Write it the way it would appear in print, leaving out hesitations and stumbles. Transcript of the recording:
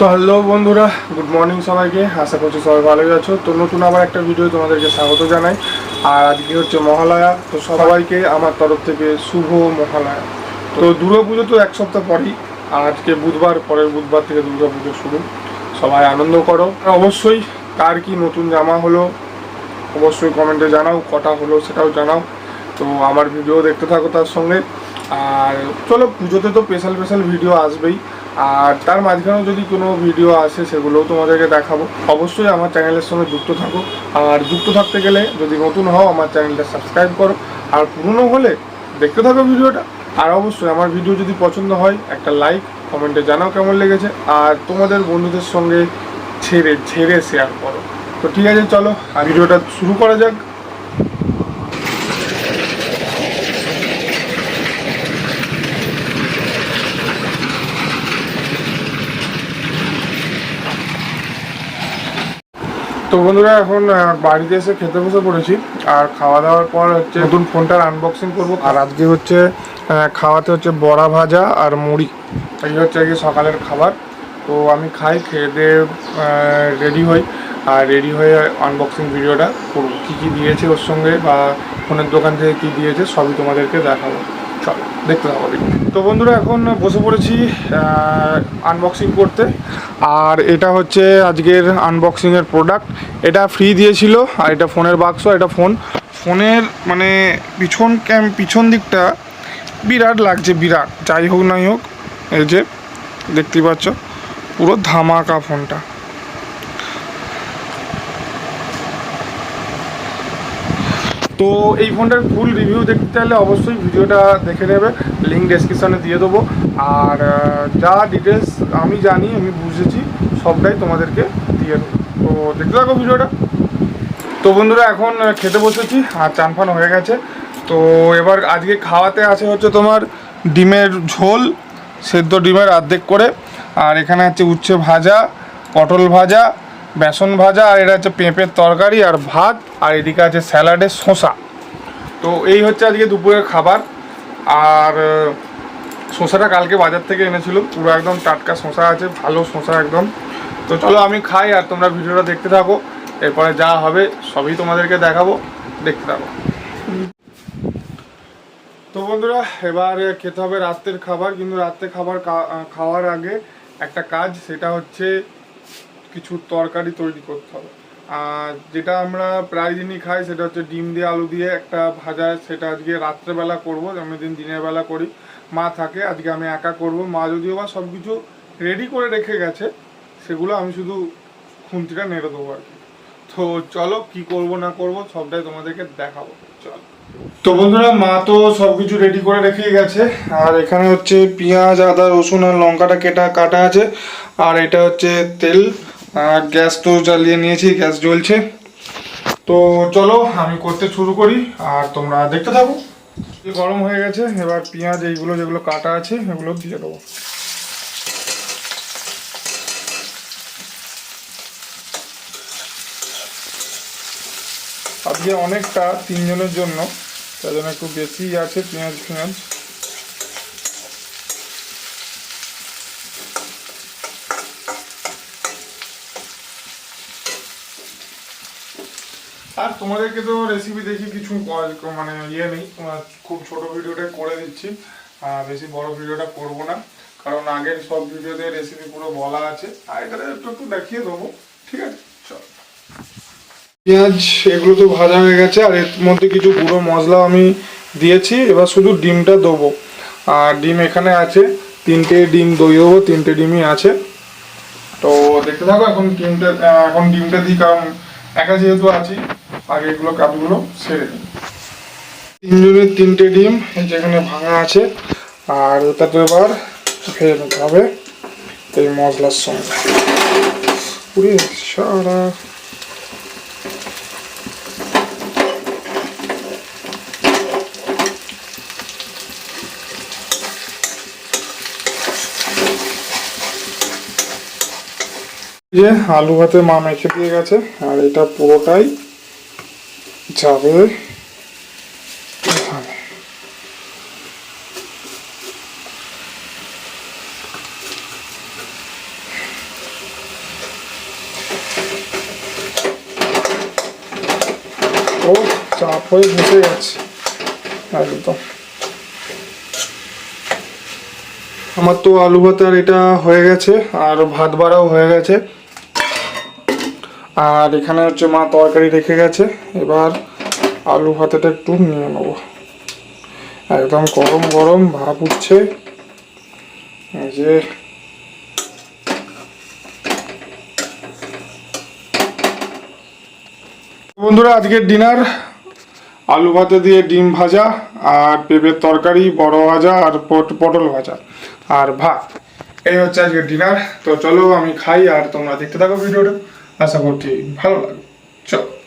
তো হ্যালো বন্ধুরা, good morning সবাইকে। আশা করছি সবাই ভালোই আছো। তো নতুন আবার একটা ভিডিও তোমাদেরকে স্বাগত জানাই। আর আজকে হচ্ছে মহালয়া, তো সবাইকে আমার তরফ থেকে শুভ মহালয়া। তো দুর্গাপুজো তো এক সপ্তাহ পরেই, আর আজকে বুধবার, পরের বুধবার থেকে দুর্গাপুজো শুরু। সবাই আনন্দ করো। অবশ্যই কার কি নতুন জামা হলো অবশ্যই কমেন্টে জানাও, কটা হলো সেটাও জানাও। তো আমার ভিডিও দেখতে থাকো তার সঙ্গে। আর চলো, পুজোতে তো স্পেশাল ভিডিও আসবেই, আর তার মাঝখানেও যদি কোনো ভিডিও আসে সেগুলোও তোমাদেরকে দেখাবো। অবশ্যই আমার চ্যানেলের সঙ্গে যুক্ত থাকো। আর যুক্ত থাকতে গেলে যদি নতুন হও আমার চ্যানেলটা সাবস্ক্রাইব করো, আর পুরনো হলে দেখতে থাকো ভিডিওটা। আর অবশ্যই আমার ভিডিও যদি পছন্দ হয় একটা লাইক, কমেন্টে জানাও কেমন লেগেছে, আর তোমাদের বন্ধুদের সঙ্গে ছেড়ে শেয়ার করো। তো ঠিক আছে, চলো আর ভিডিওটা শুরু করা যাক। তো বন্ধুরা, এখন বাড়িতে এসে খেতে বসে পড়েছি। আর খাওয়া দাওয়ার পর হচ্ছে নতুন ফোনটার আনবক্সিং করব। আর আজকে হচ্ছে খাওয়াতে হচ্ছে বড়া ভাজা আর মুড়ি। এই হচ্ছে আজকে সকালের খাবার। তো আমি খাই, খেয়ে দিয়ে রেডি হই। আর রেডি হয়ে আনবক্সিং ভিডিওটা করবো। কী কী দিয়েছে ওর সঙ্গে, বা ফোনের দোকান থেকে কী দিয়েছে সবই তোমাদেরকে দেখাবো। চলো দেখতে থাকো। তো বন্ধুরা, এখন বসে পড়েছি আনবক্সিং করতে। আর এটা হচ্ছে আজকের আনবক্সিংয়ের প্রোডাক্ট। এটা ফ্রি দিয়েছিল। আর এটা ফোনের বাক্স। এটা ফোনের মানে পিছন দিকটা বিরাট লাগছে, বিরাট। যাই হোক নাই হোক, এই যে দেখতেই পাচ্ছ পুরো ধামাকা ফোনটা। তো এই ফোনটার ফুল রিভিউ দেখতে চাইলে অবশ্যই ভিডিওটা দেখে নেবে, লিঙ্ক ডেসক্রিপশানে দিয়ে দেবো। আর যা ডিটেলস আমি জানি, আমি বুঝেছি, সবটাই তোমাদেরকে দিয়ে দেবো। তো দেখতে থাকো ভিডিওটা। তো বন্ধুরা, এখন খেতে বসেছি আর চান ফান হয়ে গেছে। তো এবার আজকে খাওয়াতে আছে হচ্ছে তোমার ডিমের ঝোল, সেদ্ধ ডিমের অর্ধেক করে। আর এখানে হচ্ছে উচ্ছে ভাজা, পটল ভাজা, বেসন ভাজা, আর এটা হচ্ছে পেঁপের তরকারি আর ভাত। আর এদিকে আছে স্যালাডের শসা। তো এই হচ্ছে আজকে দুপুরের খাবার। আর শসাটা কালকে বাজার থেকে এনেছিল, পুরো একদম টাটকা শসা আছে, ভালো শসা একদম। তো চলো আমি খাই আর তোমরা ভিডিওটা দেখতে থাকো। এরপরে যা হবে সবই তোমাদেরকে দেখাবো, দেখতে থাকো। তো বন্ধুরা, এবার খেতে হবে রাত্রের খাবার। কিন্তু রাত্রের খাবার খাওয়ার আগে একটা কাজ, সেটা হচ্ছে কিছু তরকারি তৈরি করতে হবে। আর যেটা আমরা প্রায় দিনই খাই সেটা হচ্ছে ডিম দিয়ে আলু দিয়ে একটা ভাজা। সেটা আজকে রাত্রেবেলা করবো, আমি দিনের বেলা করি। মা থাকে, আজকে আমি একা করব। মা যদিও বা সব কিছু রেডি করে রেখে গেছে, সেগুলো আমি শুধু খুন্তিটা নেড়ে দেবো আর কি। তো চলো, কি করব না করব সবটাই তোমাদেরকে দেখাবো, চলো। তো বন্ধুরা, মা তো সব কিছু রেডি করে রেখে গেছে। আর এখানে হচ্ছে পেঁয়াজ, আদা, রসুন আর লঙ্কাটা কাটা আছে। আর এটা হচ্ছে তেল। আর গ্যাস তো জ্বালিয়ে নিয়েছি, গ্যাস জ্বলছে। তো চলো আমি করতে শুরু করি, আর তোমরা দেখতে থাকো। গরম হয়ে গেছে, এবার পেঁয়াজ এইগুলো যেগুলো কাটা আছে এগুলো দিয়ে দেবো। আজকে অনেকটা, 3 জনের জন্য, তার জন্য একটু বেশি আছে পেঁয়াজ। আর তোমাদেরকে তো রেসিপি দেখি কিছু মানে ইয়ে নেই, খুব ছোট ভিডিওটাই করে দিচ্ছি। বেশি বড় ভিডিওটা করব না, কারণ আগের সব ভিডিওতে রেসিপি পুরো বলা আছে। আর এটাতে একটু দেখিয়ে দেবো, ঠিক আছে। চল, পেঁয়াজ এগুলো তো ভাজা হয়ে গেছে। আর এর মধ্যে কিছু গুঁড়ো মশলা আমি দিয়েছি। এবার শুধু ডিমটা দেবো। আর ডিম এখানে আছে 3টে ডিম, দই দেবো, 3টে ডিমই আছে। তো দেখতে থাকো। এখন ডিমটা দিই, কারণ একা যেহেতু আছি, আগে এগুলো কাজগুলো সেরে নিই। 3 জনের 3টে ডিম যেখানে ভাঙা আছে। আর ওটা তো এবার খেয়ে নিতে হবে এই মশলার সঙ্গে। পুরে সারা যে আলু ভাতে মা মেখে দিয়ে গেছে। আর এটা পুরোটাই যাবে এখানে। ও চাপ হয়ে বসে গেছে একদম। আমার তো আলু ভাতার এটা হয়ে গেছে, আর ভাত বাড়াও হয়ে গেছে। আর এখানে হচ্ছে মা তরকারি রেখে গেছে, এবার আলু ভাতাটা একটু নিয়ে নেবো। একদম গরম গরম ভাপ উঠছে। এই যে বন্ধুরা, আজকের ডিনার আলু ভাতে দিয়ে ডিম ভাজা আর পেঁপের তরকারি, বড় ভাজা আর পটল ভাজা আর ভাত। এই হচ্ছে আজকের ডিনার। তো চলো আমি খাই আর তোমরা দেখতে থাকো ভিডিওটা, আশা করছি ভালো লাগবে। চলো।